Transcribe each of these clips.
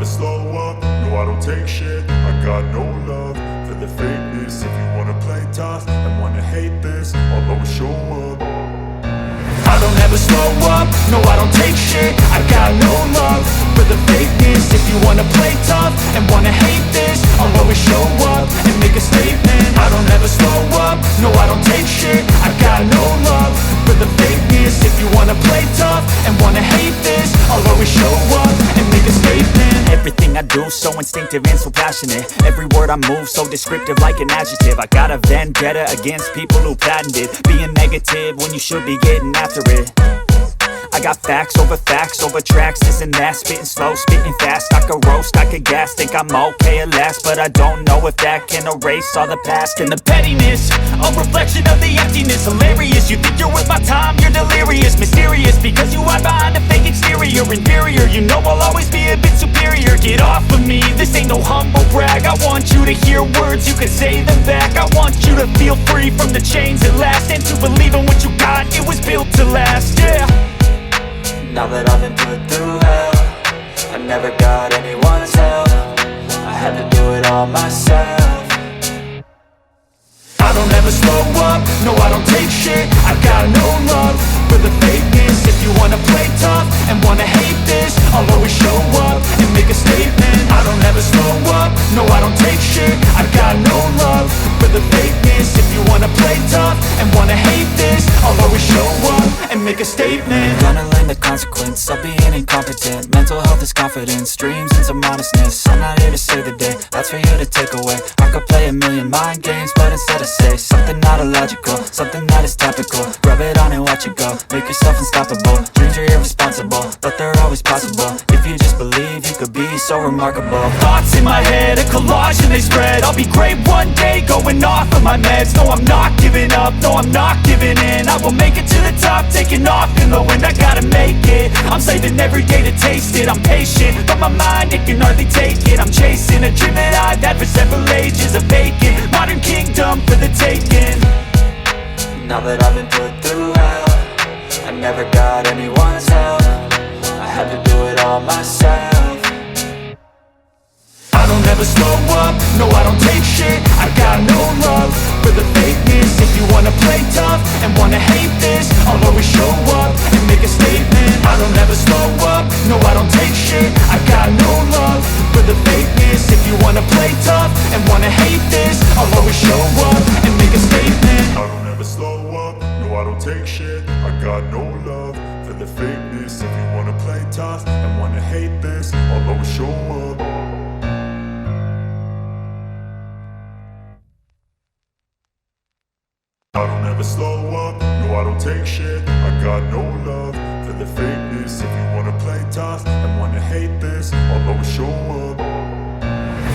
never slow up, no I don't take shit. I got no love for the fakeness. If you wanna play tough and wanna hate this, I'll always show up. I don't ever slow up, no I don't take shit. I got no love for the fakeness. If you wanna play tough and wanna hate this, I'll always show up and make a statement. I don't ever slow up, no I don't take shit. I got no love for the fakeness. If you wanna play tough and wanna hate this, I'll always show up and make a statement. Everything I do so instinctive and so passionate. Every word I move so descriptive like an adjective. I got a vendetta against people who patented being negative when you should be getting after it. I got facts over tracks, this and that. Spitting slow, spitting fast. I could roast, I could gas. Think I'm okay at last, but I don't know if that can erase all the past. And the pettiness, a reflection of the emptiness. Hilarious, you think you're worth my time, you're delirious. Mysterious, because you hide behind a fake exterior. Inferior, you know I'll always be a bit superior. Get off of me, this ain't no humble brag. I want you to hear words, you can say them back. I want you to feel free from the chains at last, and to believe in what you got, it was built to last, yeah. Now that I've been put through hell, I never got anyone's help. I had to do it all myself. I don't ever slow up, no I don't take shit. I got no love for the fakeness. If you wanna play tough and wanna hate this, I'll always show up and make a statement. I don't ever slow up, no I don't take shit. I got no love for the fakeness. If you wanna play tough and wanna hate this, I'll always show up and make a statement. Gonna learn the consequence of being incompetent. Mental health is confidence, dreams into modestness. I'm not here to save the day, that's for you to take away. I could play a million mind games, but instead I say something not illogical, something that is topical. Rub it on and watch it go, make yourself unstoppable. Dreams are irresponsible, but they're always possible. If you just believe, you could be so remarkable. Thoughts in my head, a collage and they spread. I'll be great one day, going off of my meds. No, I'm not giving up, no, I'm not giving in. I will make it to the top, taking off in the wind. I gotta make it, I'm saving every day to taste it. I'm patient, but my mind, it can hardly take it. I'm chasing a dream that I've had for several ages. A vacant, modern kingdom for the taking. Now that I've been put through hell, I never got anyone's help. I had to do it all myself. I don't ever slow up, no I don't take shit. I got no love for the fakeness. If you wanna play tough and wanna hate this, I'll always show up and make a statement. I don't ever slow up, no I don't take shit. I got no love for the fakeness. If you wanna play tough and wanna hate this, I'll always show up and make a statement. I don't ever slow up, no I don't take shit. I got no love for the fakeness. If you wanna play tough and wanna hate this, I'll always show up. I don't ever slow up, no I don't take shit. I got no love for the fakeness. If you wanna play tough and wanna hate this, I'll always show up.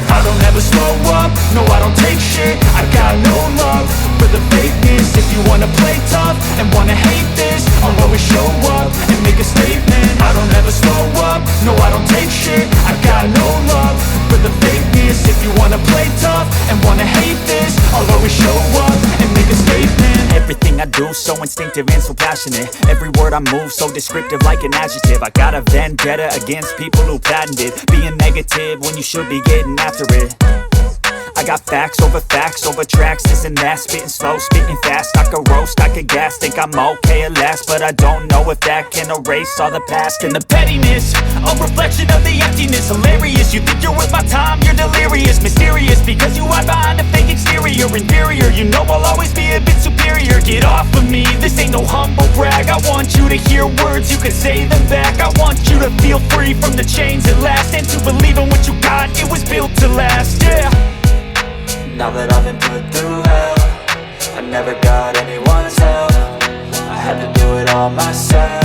I don't ever slow up, no I don't take shit. I got no love for the fakeness. If you wanna play tough and wanna hate this, I'll always show up and make a statement. I don't ever slow up, no I don't take shit. I got no love for the fakeness. If you wanna play tough and wanna hate this, I'll always show up and make a statement. Everything I do so instinctive and so passionate. Every word I move so descriptive like an adjective. I got a vendetta against people who patented being negative when you should be getting after it. I got facts over tracks, this and that. Spitting slow, spitting fast. I could roast, I could gas. Think I'm okay at last, but I don't know if that can erase all the past. And the pettiness, a reflection of the emptiness. Hilarious, you think you're worth my time, you're delirious. Mysterious, because you hide behind a fake exterior. Inferior, you know I'll always be a bit superior. Get off of me, this ain't no humble brag. I want you to hear words, you can say them back. I want you to feel free from the chains at last, and to believe in what you got, it was built to last, yeah. Now that I've been put through hell, I never got anyone's help. I had to do it all myself.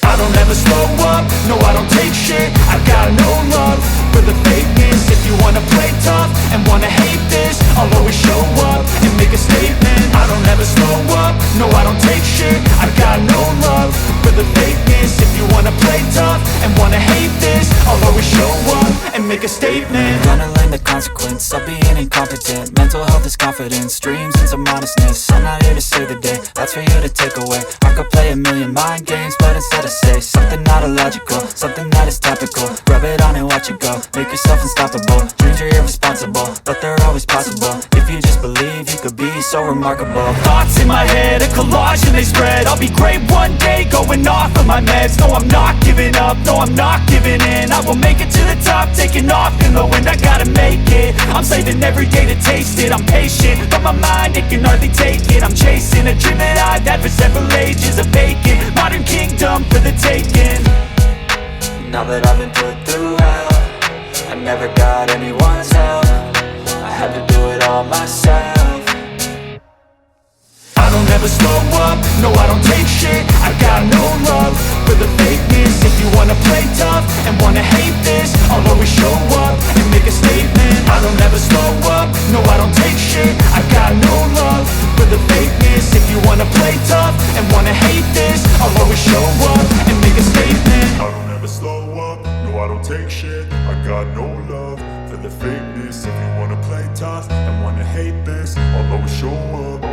I don't ever slow up, no I don't take shit. I got no love for the fakeness. If you wanna play tough and wanna hate this, I'll always show up and make a statement. I don't ever slow up, no I don't take shit. I got no love for the fakeness. If you wanna play tough and wanna hate this, I'll always show up and make make a statement. Gonna learn the consequence of being incompetent. Mental health is confidence, dreams and some honestness. I'm not here to save the day, that's for you to take away. I could play a million mind games, but instead I say something not illogical, something that is topical. Rub it on and watch it go, make yourself unstoppable. Dreams are irresponsible, but they're always possible. If you just believe, you could be so remarkable. Thoughts in my head, a collage and they spread. I'll be great one day, going off of my meds. No, I'm not giving up, no, I'm not giving in. I will make it to the top, taking off in the wind. I gotta make it, I'm saving every day to taste it. I'm patient, but my mind, it can hardly take it. I'm chasing a dream that I've had for several ages. A vacant, modern kingdom for the taking. Now that I've been put through hell, I never got anyone's help. I had to do it all myself. I don't ever slow up, no I don't take shit. I got no love for the fakeness. If you wanna play tough and wanna hate this, I'll always show up and make a statement. I don't ever slow up, no I don't take shit. I got no love for the fakeness. If you wanna play tough and wanna hate this, I'll always show up and make a statement. I don't ever slow up, no I don't take shit. I got no love for the fakeness. If you wanna play tough and wanna hate this, I'll always show up.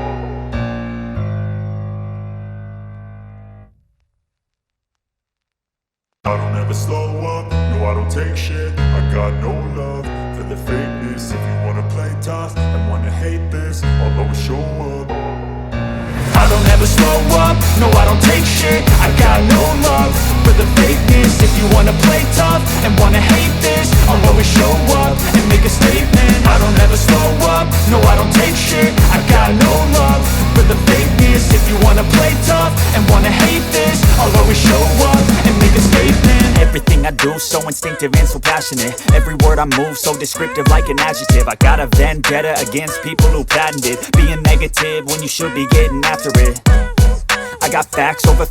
I don't ever slow up, no I don't take shit. I got no love for the fakeness. If you wanna play tough and wanna hate this, I'll always show up. I don't ever slow up, no I don't take shit. I got no love for the fakeness. If you wanna play tough and wanna hate this, I'll always show up and make a statement. I don't ever slow up, no I don't take shit. I got no love for the fakeness. If you wanna play tough and wanna hate this, I'll always show up and make a statement. Everything I do so instinctive and so passionate. Every word I move so descriptive like an adjective. I got a vendetta against people who patented being negative when you should be getting after it. I got facts over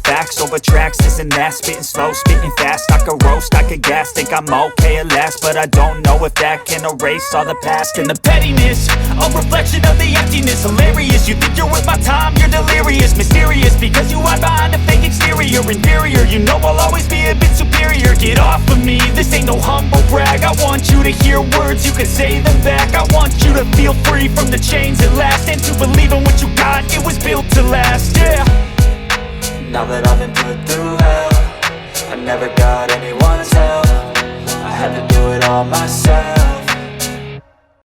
tracks, this and that. Spitting slow, spitting fast. I could roast, I could gas. Think I'm okay at last, but I don't know if that can erase all the past. And the pettiness, a reflection of the emptiness. Hilarious, you think you're worth my time, you're delirious. Mysterious, because you hide behind a fake exterior. Inferior, you know I'll always be a bit superior. Get off of me, this ain't no humble brag. I want you to hear words, you can say them back. I want you to feel free from the chains at last, and to believe in what you got, it was built to last, yeah. Now that I've been put through hell, I never got anyone's help. I had to do it all myself.